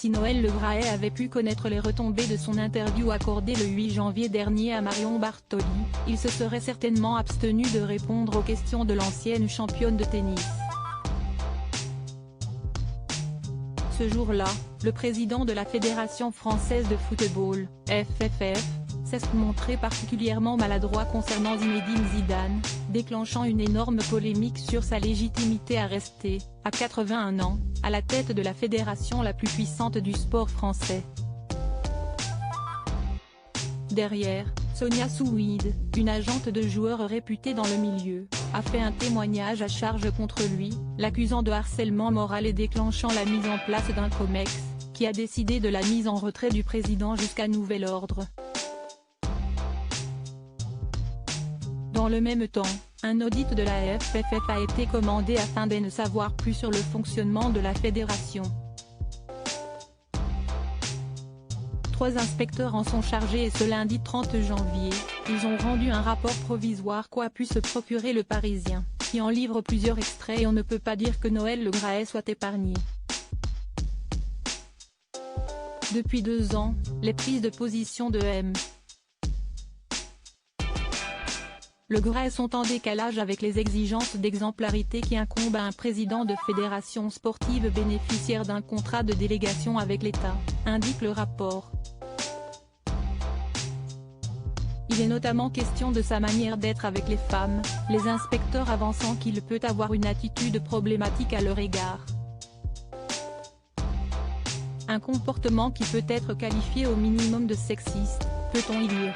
Si Noël Le Graët avait pu connaître les retombées de son interview accordée le 8 janvier dernier à Marion Bartoli, il se serait certainement abstenu de répondre aux questions de l'ancienne championne de tennis. Ce jour-là, le président de la Fédération française de football, FFF, s'est montré particulièrement maladroit concernant Zinedine Zidane, déclenchant une énorme polémique sur sa légitimité à rester, à 81 ans, à la tête de la fédération la plus puissante du sport français. Derrière, Sonia Souid, une agente de joueurs réputée dans le milieu, a fait un témoignage à charge contre lui, l'accusant de harcèlement moral et déclenchant la mise en place d'un COMEX, qui a décidé de la mise en retrait du président jusqu'à nouvel ordre. Dans le même temps, un audit de la FFF a été commandé afin d'en savoir plus sur le fonctionnement de la fédération. 3 inspecteurs en sont chargés et ce lundi 30 janvier, ils ont rendu un rapport provisoire qu'a pu se procurer Le Parisien, qui en livre plusieurs extraits et on ne peut pas dire que Noël Le Graët soit épargné. Depuis 2 ans, les prises de position de M. Le Graët sont en décalage avec les exigences d'exemplarité qui incombent à un président de fédération sportive bénéficiaire d'un contrat de délégation avec l'État, indique le rapport. Il est notamment question de sa manière d'être avec les femmes, les inspecteurs avançant qu'il peut avoir une attitude problématique à leur égard. Un comportement qui peut être qualifié au minimum de sexiste, peut-on y lire.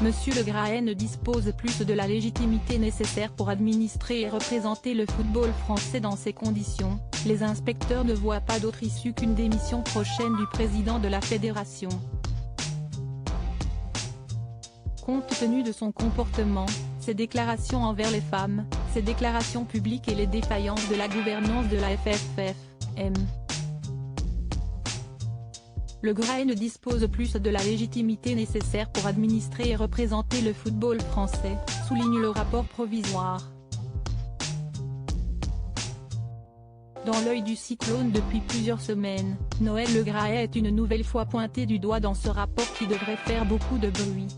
Monsieur Le Graët ne dispose plus de la légitimité nécessaire pour administrer et représenter le football français dans ces conditions, les inspecteurs ne voient pas d'autre issue qu'une démission prochaine du président de la fédération. Compte tenu de son comportement, ses déclarations envers les femmes, ses déclarations publiques et les défaillances de la gouvernance de la FFF, M. Le Graët ne dispose plus de la légitimité nécessaire pour administrer et représenter le football français, souligne le rapport provisoire. Dans l'œil du cyclone depuis plusieurs semaines, Noël Le Graët est une nouvelle fois pointé du doigt dans ce rapport qui devrait faire beaucoup de bruit.